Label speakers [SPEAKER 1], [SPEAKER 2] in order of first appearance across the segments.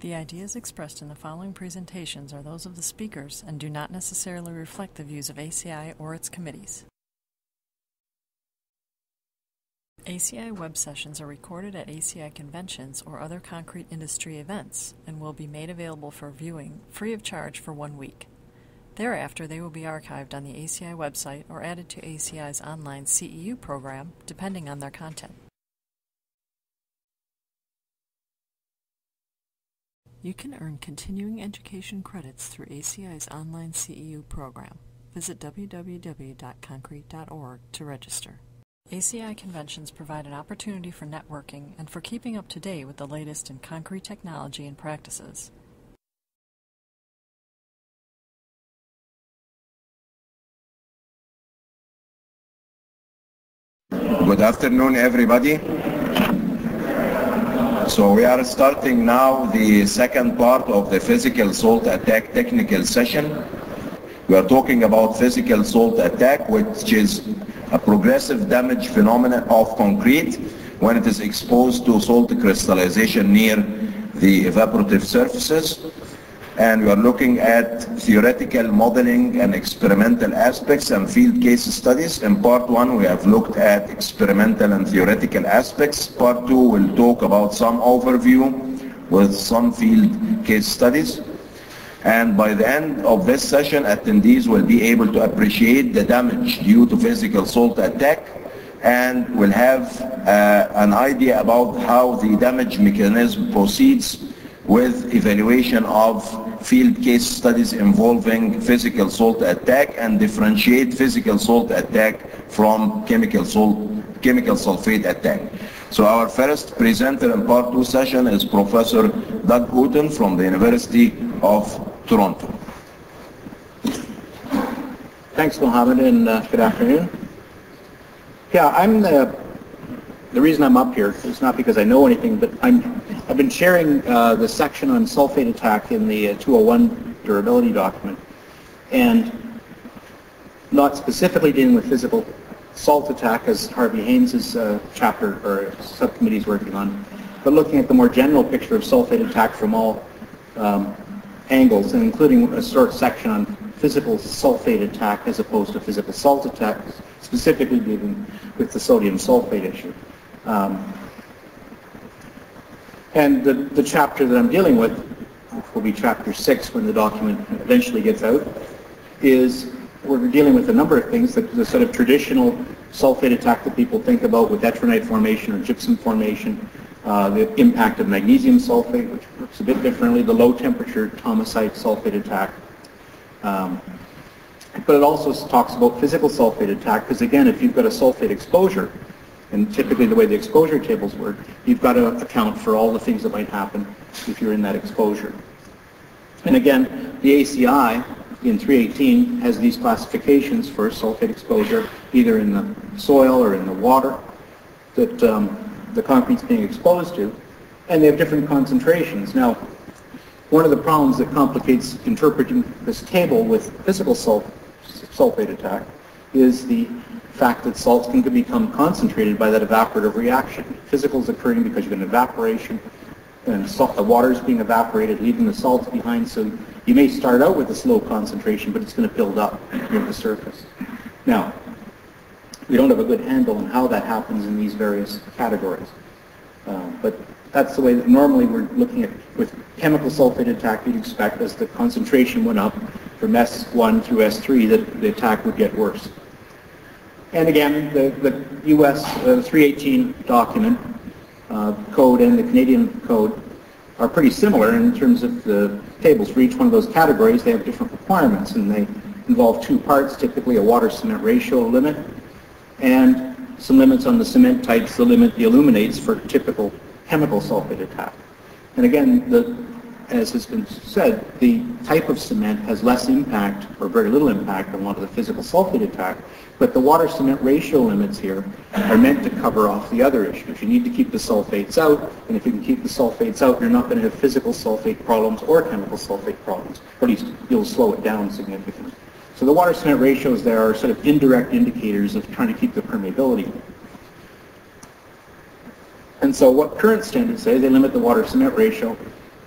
[SPEAKER 1] The ideas expressed in the following presentations are those of the speakers and do not necessarily reflect the views of ACI or its committees. ACI web sessions are recorded at ACI conventions or other concrete industry events and will be made available for viewing free of charge for 1 week. Thereafter, they will be archived on the ACI website or added to ACI's online CEU program, depending on their content. You can earn continuing education credits through ACI's online CEU program. Visit www.concrete.org to register. ACI conventions provide an opportunity for networking and for keeping up to date with the latest in concrete technology and practices.
[SPEAKER 2] Good afternoon, everybody. So we are starting now the second part of the physical salt attack technical session. We are talking about physical salt attack, which is a progressive damage phenomenon of concrete when it is exposed to salt crystallization near the evaporative surfaces. And we are looking at theoretical modeling and experimental aspects and field case studies. In part 1, we have looked at experimental and theoretical aspects. Part 2 will talk about some overview with some field case studies. And by the end of this session, attendees will be able to appreciate the damage due to physical salt attack and will have an idea about how the damage mechanism proceeds with evaluation of field case studies involving physical salt attack and differentiate physical salt attack from chemical sulfate attack. So our first presenter in part 2 session is Professor Doug Houghton from the University of Toronto.
[SPEAKER 3] Thanks, Mohammed, and good afternoon. Yeah, the reason I'm up here is not because I know anything, but I've been sharing the section on sulfate attack in the 201 durability document, and not specifically dealing with physical salt attack as Harvey Haynes' chapter or subcommittee is working on, but looking at the more general picture of sulfate attack from all angles, and including a short section on physical sulfate attack as opposed to physical salt attack, specifically dealing with the sodium sulfate issue. And the chapter that I'm dealing with, which will be chapter 6 when the document eventually gets out, is we're dealing with a number of things, the sort of traditional sulfate attack that people think about with detronite formation or gypsum formation, the impact of magnesium sulfate, which works a bit differently, the low temperature thomsite sulfate attack. But it also talks about physical sulfate attack, because again, if you've got a sulfate exposure, and typically the way the exposure tables work, you've got to account for all the things that might happen if you're in that exposure. And again, the ACI in 318 has these classifications for sulfate exposure, either in the soil or in the water that the concrete's being exposed to, and they have different concentrations. Now, one of the problems that complicates interpreting this table with physical sulfate attack is the fact that salts can become concentrated by that evaporative reaction. Physical is occurring because you have an evaporation, and the water is being evaporated, leaving the salts behind, so you may start out with a slow concentration, but it's going to build up near the surface. Now, we don't have a good handle on how that happens in these various categories, but that's the way that normally we're looking at with chemical sulfate attack. You'd expect as the concentration went up from S1 through S3 that the attack would get worse. And again, the US 318 document code and the Canadian code are pretty similar in terms of the tables. For each one of those categories, they have different requirements, and they involve two parts, typically a water-cement ratio limit and some limits on the cement types, the limit the illuminates for typical chemical sulfate attack. And again, as has been said, the type of cement has less impact or very little impact on a lot of the physical sulfate attack, but the water-cement ratio limits here are meant to cover off the other issues. You need to keep the sulfates out, and if you can keep the sulfates out, you're not going to have physical sulfate problems or chemical sulfate problems, or at least you'll slow it down significantly. So the water-cement ratios there are sort of indirect indicators of trying to keep the permeability. And so what current standards say, they limit the water-cement ratio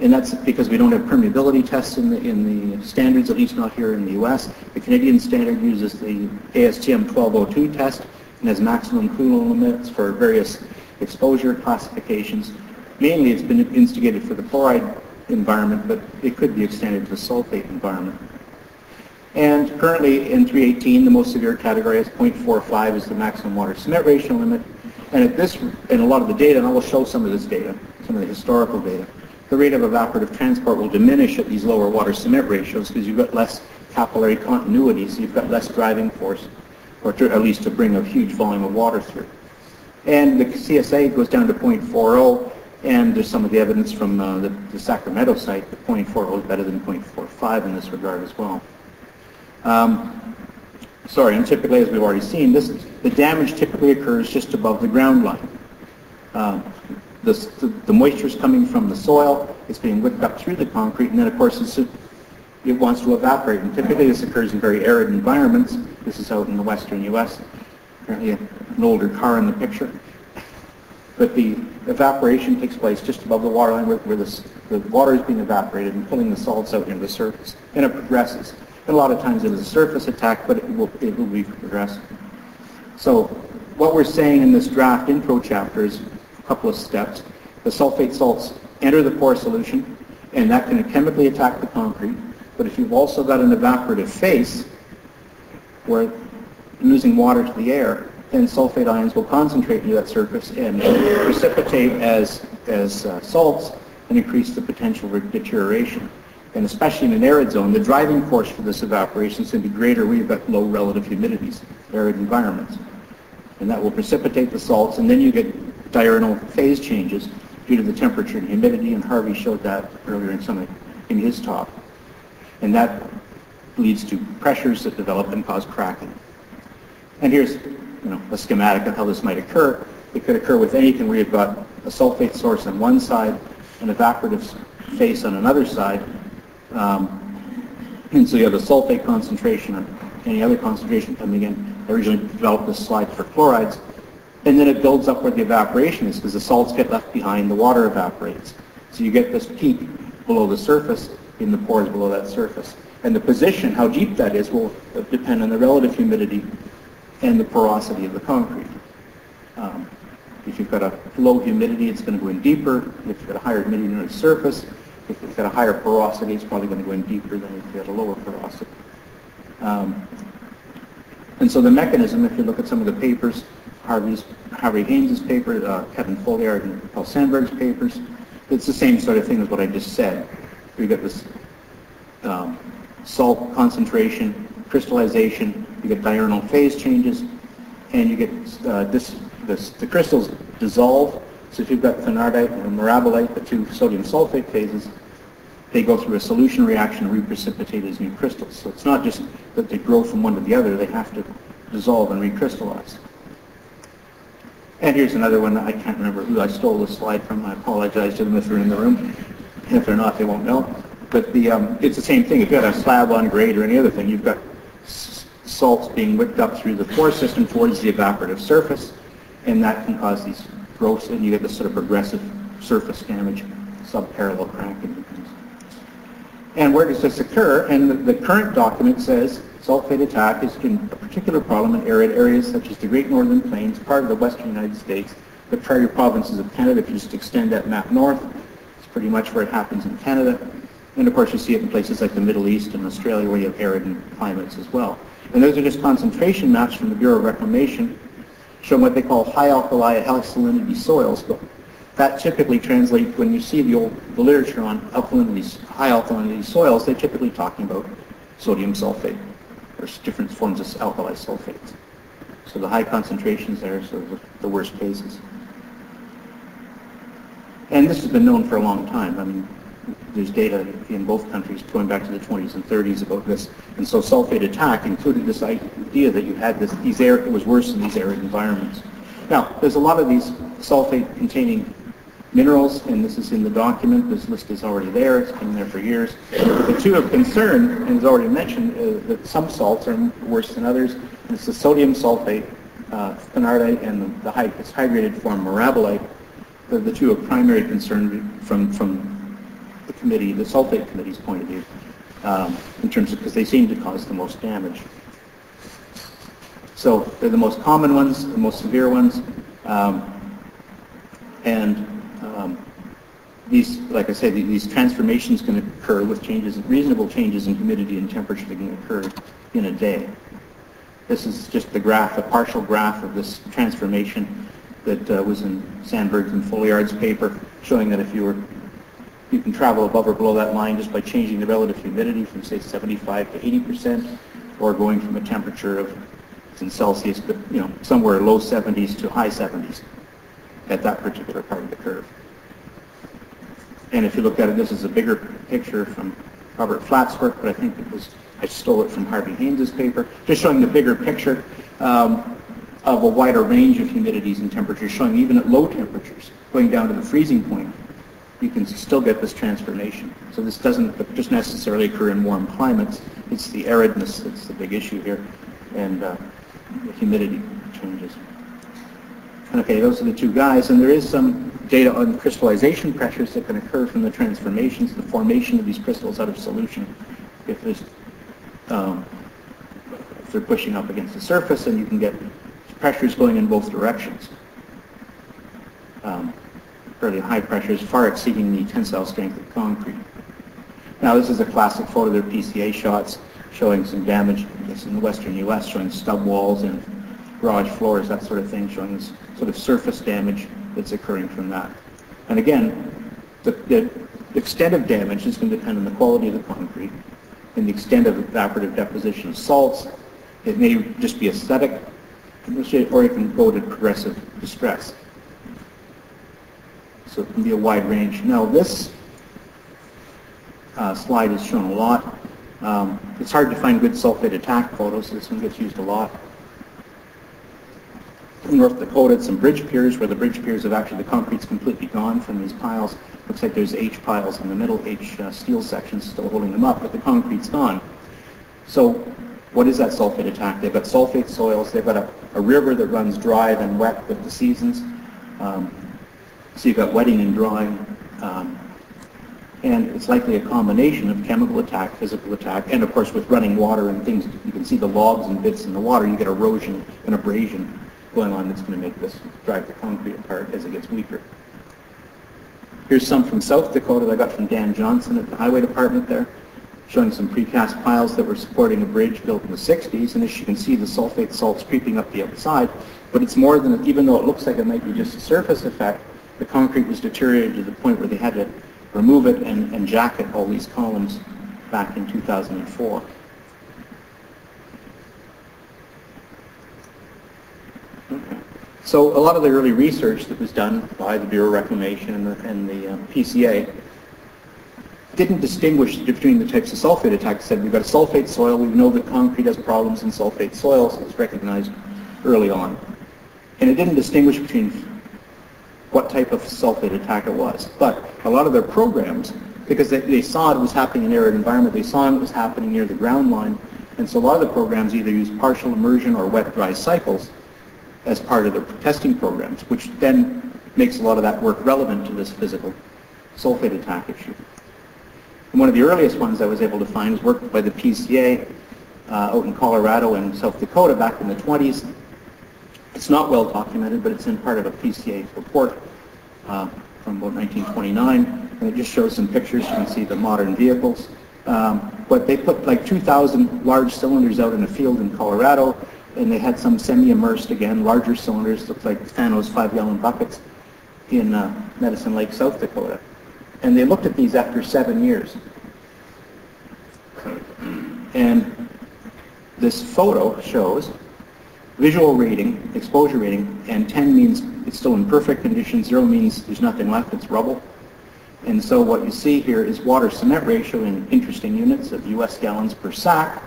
[SPEAKER 3] And that's because we don't have permeability tests in the standards, at least not here in the US. The Canadian standard uses the ASTM 1202 test and has maximum coolant limits for various exposure classifications. Mainly it's been instigated for the chloride environment, but it could be extended to the sulfate environment. And currently in 318, the most severe category is 0.45 is the maximum water cement ratio limit. And at this, in a lot of the data, and I will show some of this data, some of the historical data, the rate of evaporative transport will diminish at these lower water cement ratios because you've got less capillary continuity, so you've got less driving force, or at least to bring a huge volume of water through. And the CSA goes down to 0.40, and there's some of the evidence from the Sacramento site that 0.40 is better than 0.45 in this regard as well. And typically, as we've already seen, the damage typically occurs just above the ground line. The moisture is coming from the soil, it's being whipped up through the concrete, and then of course it wants to evaporate. And typically this occurs in very arid environments. This is out in the western US. Apparently an older car in the picture. But the evaporation takes place just above the water line where the water is being evaporated and pulling the salts out into the surface. And it progresses. And a lot of times it is a surface attack, but it will be progressive. So what we're saying in this draft intro chapter is a couple of steps. The sulfate salts enter the pore solution, and that can chemically attack the concrete. But if you've also got an evaporative phase, where losing water to the air, then sulfate ions will concentrate into that surface and precipitate as salts and increase the potential for deterioration. And especially in an arid zone, the driving force for this evaporation is going to be greater where you've got low relative humidities, arid environments. And that will precipitate the salts, and then you get diurnal phase changes due to the temperature and humidity, and Harvey showed that earlier in his talk. And that leads to pressures that develop and cause cracking. And here's a schematic of how this might occur. It could occur with anything where you've got a sulfate source on one side, an evaporative phase on another side, and so you have a sulfate concentration or any other concentration coming in. I originally developed this slide for chlorides, and then it builds up where the evaporation is because the salts get left behind, the water evaporates. So you get this peak below the surface in the pores below that surface. And the position, how deep that is, will depend on the relative humidity and the porosity of the concrete. If you've got a low humidity, it's going to go in deeper. If you've got a higher humidity near the surface, if you've got a higher porosity, it's probably going to go in deeper than if you had a lower porosity. And so the mechanism, if you look at some of the papers, Harvey Haynes' paper, Kevin Folliard and Paul Sandberg's papers, it's the same sort of thing as what I just said. You get this salt concentration, crystallization, you get diurnal phase changes, and you get the crystals dissolve. So if you've got thenardite and mirabolite, the two sodium sulfate phases, they go through a solution reaction and reprecipitate as new crystals. So it's not just that they grow from one to the other, they have to dissolve and recrystallize. And here's another one. I can't remember who I stole this slide from. I apologize to them if they're in the room. If they're not, they won't know. But it's the same thing. If you got a slab on grade or any other thing, you've got salts being whipped up through the pore system towards the evaporative surface, and that can cause these growths, and you get this sort of progressive surface damage, subparallel cracking. And where does this occur? And the current document says sulfate attack is in a particular problem in arid areas such as the Great Northern Plains, part of the western United States, the prairie provinces of Canada. If you just extend that map north, it's pretty much where it happens in Canada. And of course you see it in places like the Middle East and Australia where you have arid climates as well. And those are just concentration maps from the Bureau of Reclamation showing what they call high alkali, high salinity soils. But that typically translates, when you see the literature on high alkalinity soils, they're typically talking about sodium sulfate or different forms of alkali sulfates. So the high concentrations there are the worst cases. And this has been known for a long time. I mean, there's data in both countries going back to the 20s and 30s about this. And so sulfate attack included this idea that you had it was worse in these arid environments. Now, there's a lot of these sulfate-containing minerals, and this is in the document. This list is already there. It's been there for years. But the two of concern, and as already mentioned, that some salts are worse than others. And it's the sodium sulfate, thenardite, and its hydrated form mirabolite. The two of primary concern from the committee, the sulfate committee's point of view, in terms of, because they seem to cause the most damage. So they're the most common ones, the most severe ones, these, like I say, these transformations can occur with changes, reasonable changes in humidity and temperature that can occur in a day. This is just the graph, a partial graph of this transformation that was in Sandberg's and Folliard's paper, showing that if you can travel above or below that line just by changing the relative humidity from, say, 75 to 80%, or going from a temperature of, it's in Celsius, but somewhere low 70s to high 70s at that particular part of the curve. And if you look at it, this is a bigger picture from Robert Flatt's work, but I think I stole it from Harvey Haynes' paper, just showing the bigger picture of a wider range of humidities and temperatures, showing even at low temperatures, going down to the freezing point, you can still get this transformation. So this doesn't just necessarily occur in warm climates. It's the aridness that's the big issue here, and the humidity changes. Okay, those are the two guys, and there is some data on crystallization pressures that can occur from the transformations, the formation of these crystals out of solution, if they're pushing up against the surface, and you can get pressures going in both directions. Fairly high pressures, far exceeding the tensile strength of concrete. Now this is a classic photo. They're PCA shots showing some damage, I guess, in the western U.S., showing stub walls and garage floors, that sort of thing, showing this sort of surface damage that's occurring from that. And again, the extent of damage is going to depend on the quality of the concrete and the extent of evaporative deposition of salts. It may just be aesthetic, or it can go to progressive distress. So it can be a wide range. Now this slide is shown a lot. It's hard to find good sulfate attack photos, so this one gets used a lot. In North Dakota, some bridge piers where the bridge piers have actually, the concrete's completely gone from these piles. Looks like there's H piles in the middle, H steel sections still holding them up, but the concrete's gone. So what is that sulfate attack? They've got sulfate soils, they've got a river that runs dry and wet with the seasons. So you've got wetting and drying. And it's likely a combination of chemical attack, physical attack, and of course with running water and things, you can see the logs and bits in the water, you get erosion and abrasion going on that's going to make this drive the concrete apart as it gets weaker. Here's some from South Dakota that I got from Dan Johnson at the Highway Department there, showing some precast piles that were supporting a bridge built in the 60s, and as you can see, the sulfate salt's creeping up the outside, but it's more than, even though it looks like it might be just a surface effect, the concrete was deteriorated to the point where they had to remove it and jacket all these columns back in 2004. Okay. So a lot of the early research that was done by the Bureau of Reclamation and the PCA didn't distinguish between the types of sulfate attacks. It said we've got a sulfate soil, we know that concrete has problems in sulfate soils, so it's recognized early on. And it didn't distinguish between what type of sulfate attack it was. But a lot of their programs, because they saw it was happening in arid environment, they saw it was happening near the ground line, and so a lot of the programs either use partial immersion or wet-dry cycles as part of their testing programs, which then makes a lot of that work relevant to this physical sulfate attack issue. And one of the earliest ones I was able to find was work by the PCA out in Colorado and South Dakota back in the 20s. It's not well documented, but it's in part of a PCA report from about 1929, and it just shows some pictures. You can see the modern vehicles. But they put like 2,000 large cylinders out in a field in Colorado, and they had some semi-immersed, again, larger cylinders, looked like Thanos 5-gallon buckets in Medicine Lake, South Dakota. And they looked at these after 7 years. And this photo shows visual rating, exposure rating, and 10 means it's still in perfect condition, 0 means there's nothing left, it's rubble. And so what you see here is water cement ratio in interesting units of US gallons per sack,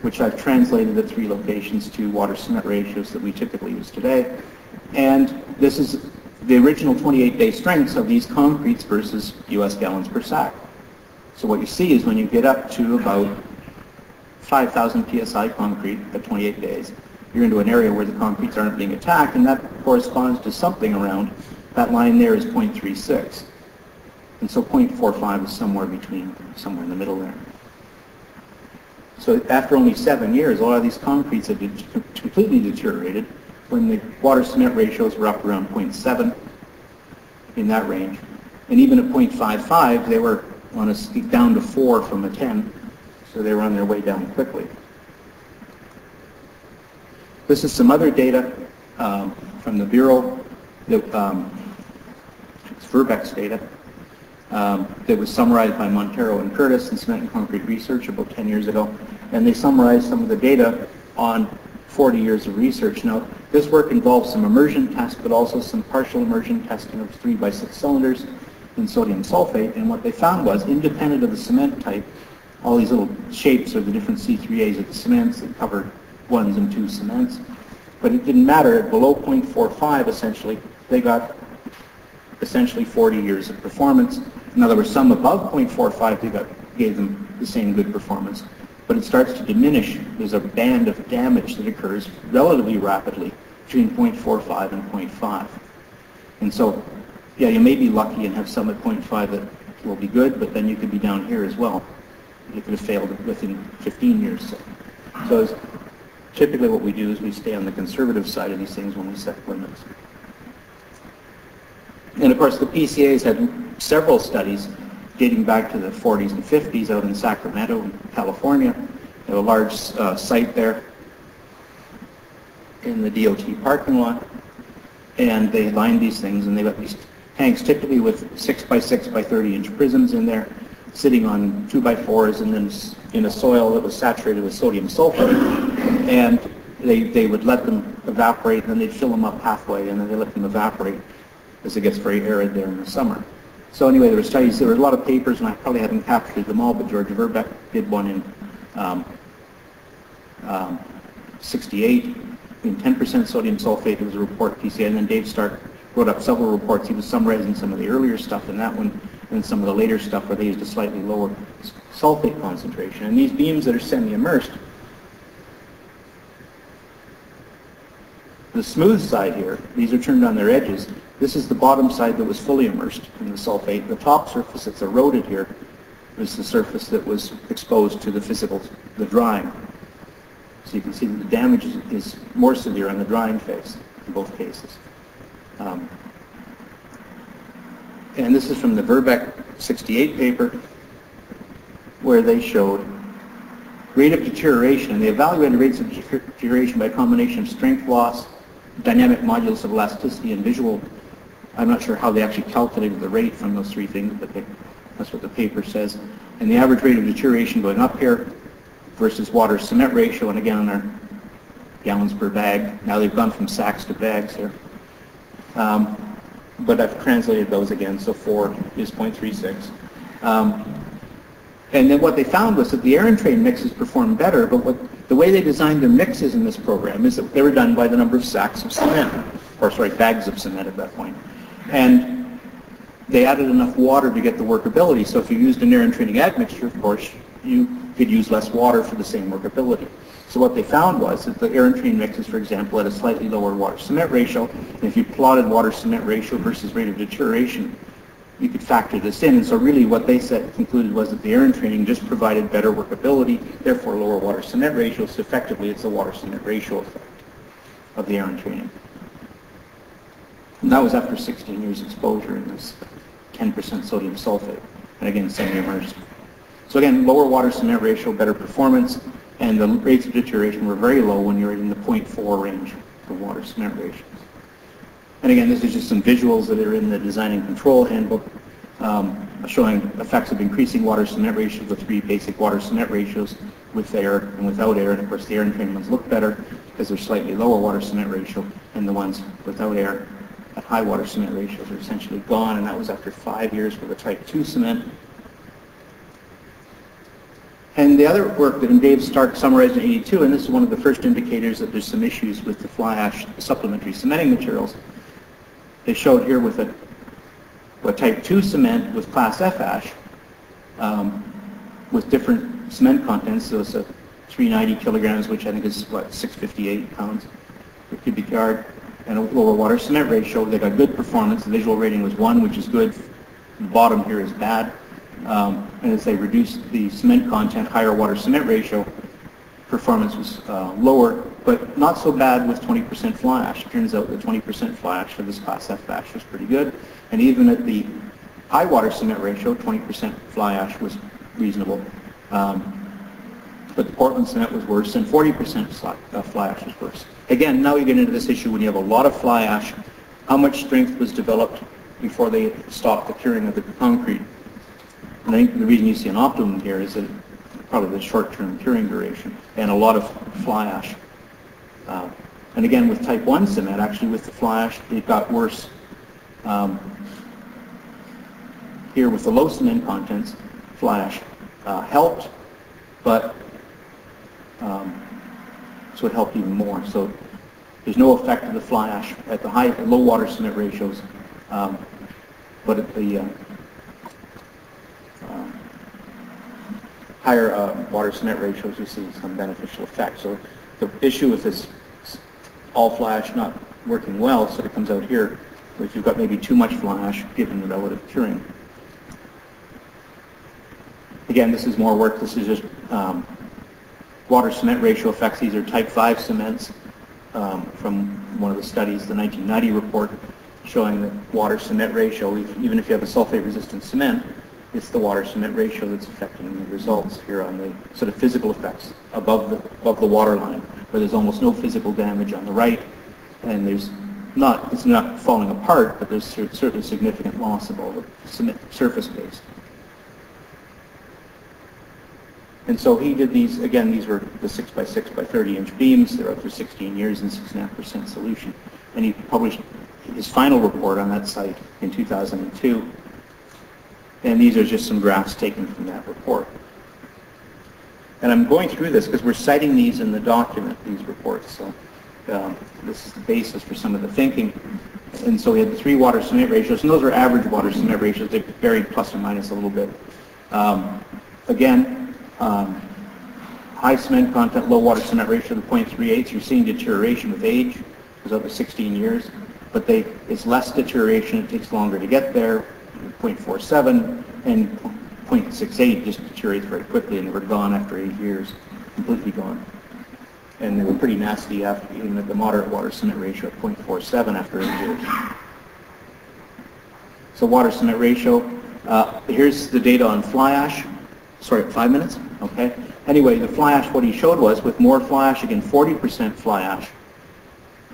[SPEAKER 3] which I've translated at 3 locations to water cement ratios that we typically use today. And this is the original 28-day strengths of these concretes versus US gallons per sack. So what you see is when you get up to about 5,000 psi concrete at 28 days, you're into an area where the concretes aren't being attacked, and that corresponds to something around, that line there is 0.36. And so 0.45 is somewhere in the middle there. So after only 7 years, a lot of these concretes had completely deteriorated when the water-cement ratios were up around 0.7 in that range. And even at 0.55, they were on down to 4 from a 10, so they were on their way down quickly. This is some other data from the Bureau, it's Verbeck's data, that was summarized by Montero and Curtis in Cement and Concrete Research about 10 years ago. And they summarized some of the data on 40 years of research. Now, this work involves some immersion tests, but also some partial immersion testing of 3x6 cylinders in sodium sulfate. And what they found was, independent of the cement type, all these little shapes are the different C3As of the cements that cover 1s and 2 cements. But it didn't matter. At below 0.45, essentially, they got essentially 40 years of performance. In other words, some above 0.45 gave them the same good performance. But it starts to diminish. There's a band of damage that occurs relatively rapidly between 0.45 and 0.5. And so, yeah, you may be lucky and have some at 0.5 that will be good, but then you could be down here as well. You could have failed within 15 years. So typically what we do is we stay on the conservative side of these things when we set limits. And of course, the PCA's had several studies dating back to the 40s and 50s out in Sacramento, California. They have a large site there in the DOT parking lot. And they lined these things, and they got these tanks typically with 6x6 by 30-inch prisms in there, sitting on 2x4s, and then in a soil that was saturated with sodium sulfate. And they would let them evaporate, and then they'd fill them up halfway, and then they let them evaporate as it gets very arid there in the summer. So anyway, there were studies, there were a lot of papers, and I probably haven't captured them all, but George Verbeck did one in 68, in 10% sodium sulfate. It was a report PCA, and then Dave Stark wrote up several reports. He was summarizing some of the earlier stuff in that one, and then some of the later stuff where they used a slightly lower sulfate concentration. And these beams that are semi-immersed, the smooth side here, these are turned on their edges. This is the bottom side that was fully immersed in the sulfate. The top surface that's eroded here is the surface that was exposed to the drying. So you can see that the damage is more severe on the drying phase in both cases. And this is from the Verbeck 68 paper, where they showed rate of deterioration. They evaluated rates of deterioration by a combination of strength loss, dynamic modulus of elasticity, and visual. I'm not sure how they actually calculated the rate from those three things, but that's what the paper says. And the average rate of deterioration going up here versus water cement ratio, and again on our gallons per bag. Now they've gone from sacks to bags here. But I've translated those again, so 4 is 0.36. And then what they found was that the air and train mixes performed better, but the way they designed their mixes in this program is that they were done by the number of sacks of cement, or sorry, bags of cement at that point. And they added enough water to get the workability. So if you used an air and training admixture, of course, you could use less water for the same workability. So what they found was that the air and train mixes, for example, had a slightly lower water-cement ratio. And if you plotted water-cement ratio versus rate of deterioration, you could factor this in. And so really what they concluded was that the air and training just provided better workability, therefore lower water-cement ratio. So effectively, it's the water-cement ratio effect of the air and training. And that was after 16 years exposure in this 10% sodium sulfate, and again, semi-immersed. So again, lower water-cement ratio, better performance, and the rates of deterioration were very low when you're in the 0.4 range for water-cement ratios. And again, this is just some visuals that are in the Design and Control Handbook showing effects of increasing water-cement ratios, the 3 basic water-cement ratios with air and without air. And of course, the air and train ones look better because they're slightly lower water-cement ratio, and the ones without air at high water-cement ratios are essentially gone, and that was after 5 years for the Type 2 cement. And the other work that Dave Stark summarized in 82, and this is one of the first indicators that there's some issues with the fly ash supplementary cementing materials. They showed here with a Type 2 cement with Class F ash with different cement contents. So it's a 390 kilograms, which I think is, 658 pounds per cubic yard, and a lower water cement ratio. They got good performance. The visual rating was 1, which is good. The bottom here is bad. And as they reduced the cement content, higher water cement ratio, performance was lower, but not so bad with 20% fly ash. It turns out the 20% fly ash for this Class F ash was pretty good. And even at the high water cement ratio, 20% fly ash was reasonable. But the Portland cement was worse, and 40% fly ash was worse. Again, now you get into this issue when you have a lot of fly ash, how much strength was developed before they stopped the curing of the concrete. And I think the reason you see an optimum here is that probably the short-term curing duration and a lot of fly ash. And again, with type 1 cement, actually with the fly ash, it got worse. Here with the low cement contents, fly ash helped, but so it helped even more. So there's no effect of the fly ash at the low water cement ratios, but at the higher water cement ratios, you see some beneficial effect. So the issue with this all fly ash not working well, so it comes out here, if you've got maybe too much fly ash given the relative curing. Again, this is more work. This is just water cement ratio effects. These are type 5 cements from one of the studies, the 1990 report, showing that water cement ratio, even if you have a sulfate resistant cement, it's the water cement ratio that's affecting the results here on the sort of physical effects above the water line, where there's almost no physical damage on the right, and it's not falling apart, but there's certainly significant loss of all the cement surface base. And so he did these, again, these were the 6 by 6 by 30 inch beams. They're out for 16 years in 6.5% solution. And he published his final report on that site in 2002. And these are just some graphs taken from that report. And I'm going through this because we're citing these in the document, these reports. So this is the basis for some of the thinking. And so we had the 3 water cement ratios, and those are average water cement ratios. They varied plus or minus a little bit. High cement content, low water cement ratio to 0.38. You're seeing deterioration with age. It was over 16 years. But it's less deterioration. It takes longer to get there. 0.47 and 0.68 just deteriorates very quickly, and they were gone after 8 years, completely gone. And they were pretty nasty after, even at the moderate water cement ratio at 0.47 after 8 years. So water cement ratio, here's the data on fly ash. Sorry, 5 minutes? Okay. Anyway, the fly ash, what he showed was with more fly ash, again 40% fly ash,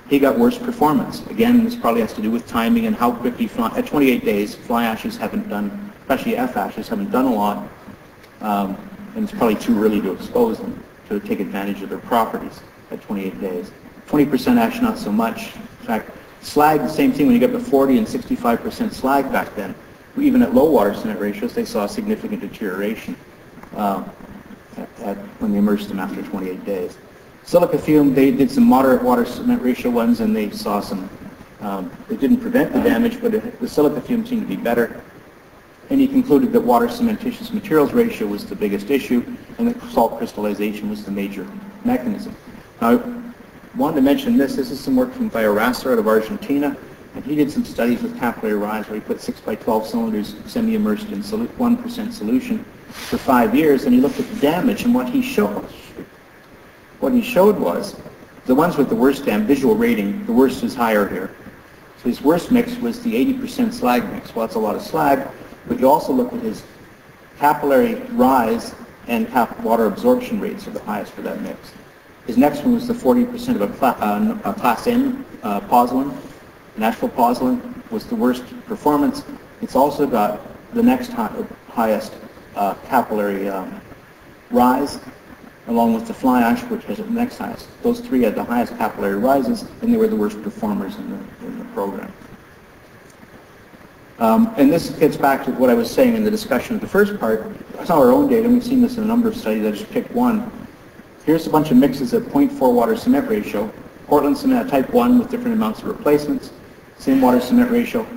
[SPEAKER 3] he got worse performance. Again, this probably has to do with timing and how quickly at 28 days, fly ashes haven't done, especially F ashes, haven't done a lot, and it's probably too early to expose them to take advantage of their properties at 28 days. 20% ash, not so much. In fact, slag, the same thing when you get to 40 and 65% slag back then. Even at low water cement ratios, they saw significant deterioration when they immersed them after 28 days. Silica fume, they did some moderate water cement ratio ones, and they saw some, they didn't prevent the damage, but the silica fume seemed to be better. And he concluded that water cementitious materials ratio was the biggest issue, and that salt crystallization was the major mechanism. Now, I wanted to mention this. This is some work from Viorasser out of Argentina, and he did some studies with capillary rise where he put 6 by 12 cylinders semi-immersed in 1% solution for 5 years, and he looked at the damage, and what he showed was the ones with the worst visual rating, the worst is higher here. So his worst mix was the 80% slag mix. Well, that's a lot of slag, but you also look at his capillary rise and water absorption rates are the highest for that mix. His next one was the 40% of a Class N pozzolan. Natural pozzolan was the worst performance. It's also got the next highest capillary rise, along with the fly ash, which has the next highest. Those 3 had the highest capillary rises, and they were the worst performers in the program. And this gets back to what I was saying in the discussion of the first part. It's our own data, and we've seen this in a number of studies. I just picked one. Here's a bunch of mixes at 0.4 water cement ratio. Portland cement type 1 with different amounts of replacements. Same water cement ratio.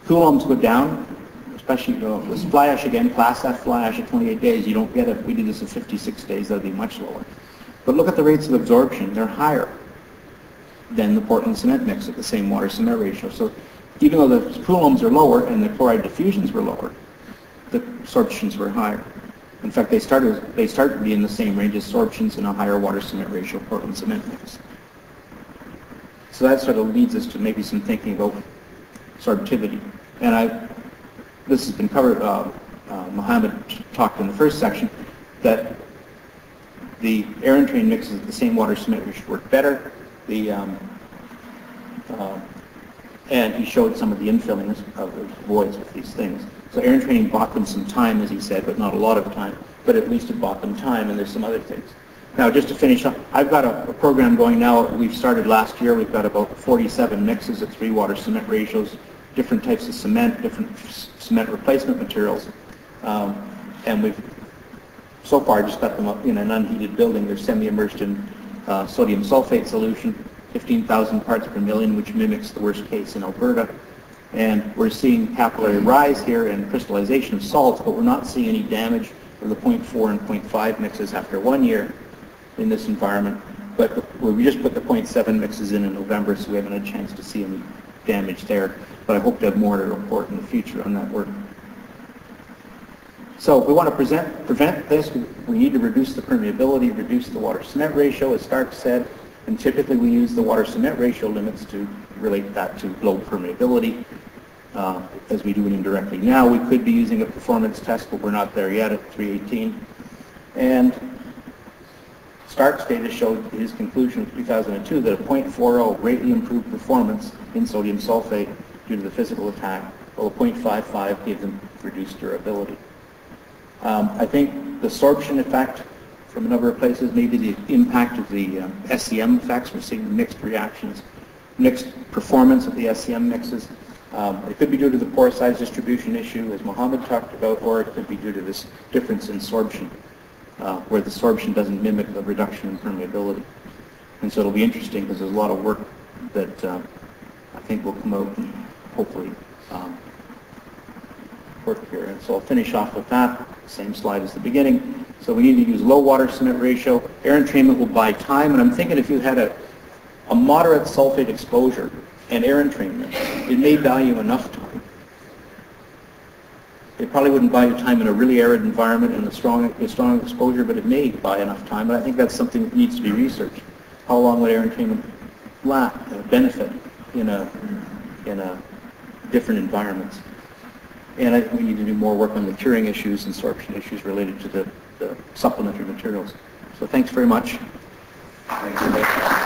[SPEAKER 3] Coulombs go down, especially with fly ash again, Class F fly ash at 28 days. You don't get it. If we did this at 56 days, that would be much lower. But look at the rates of absorption. They're higher than the Portland cement mix at the same water cement ratio. So even though the coulombs are lower and the chloride diffusions were lower, the sorptions were higher. In fact, they start to be in the same range as sorptions in a higher water cement ratio Portland cement mix. So that sort of leads us to maybe some thinking about sorptivity. And this has been covered, Mohammed talked in the first section, that the air and train mixes at the same water cement ratio work better. And he showed some of the infilling of the voids with these things. So air and training bought them some time, as he said, but not a lot of time. But at least it bought them time, and there's some other things. Now, just to finish up, I've got a program going now. We've started last year. We've got about 47 mixes at 3 water cement ratios, different types of cement, different cement replacement materials. And we've so far just got them up in an unheated building. They're semi-immersed in sodium sulfate solution, 15,000 parts per million, which mimics the worst case in Alberta. And we're seeing capillary rise here and crystallization of salts, but we're not seeing any damage of the 0.4 and 0.5 mixes after 1 year in this environment. But we just put the 0.7 mixes in November, so we haven't had a chance to see any damage there. But I hope to have more to report in the future on that work. So if we want to prevent this, we need to reduce the permeability, reduce the water cement ratio, as Stark said. And typically we use the water cement ratio limits to relate that to low permeability, as we do it indirectly. Now we could be using a performance test, but we're not there yet at 318. And Stark's data showed his conclusion in 2002 that a 0.40 greatly improved performance in sodium sulfate due to the physical attack, while a 0.55 gave them reduced durability. I think the sorption effect from a number of places, maybe the impact of the SEM effects. We're seeing mixed reactions, mixed performance of the SEM mixes. It could be due to the pore size distribution issue, as Mohammed talked about, or it could be due to this difference in sorption, where the sorption doesn't mimic the reduction in permeability. And so it'll be interesting because there's a lot of work that I think will come out and hopefully work here. And so I'll finish off with that, same slide as the beginning. So we need to use low water cement ratio. Air entrainment will buy time, and I'm thinking if you had a moderate sulfate exposure and air entrainment, it may buy you enough time. It probably wouldn't buy you time in a really arid environment and a strong exposure, but it may buy enough time, and I think that's something that needs to be researched. How long would air entrainment benefit in a different environments? And I think we need to do more work on the curing issues and sorption issues related to the supplementary materials. So thanks very much.
[SPEAKER 2] Thank you.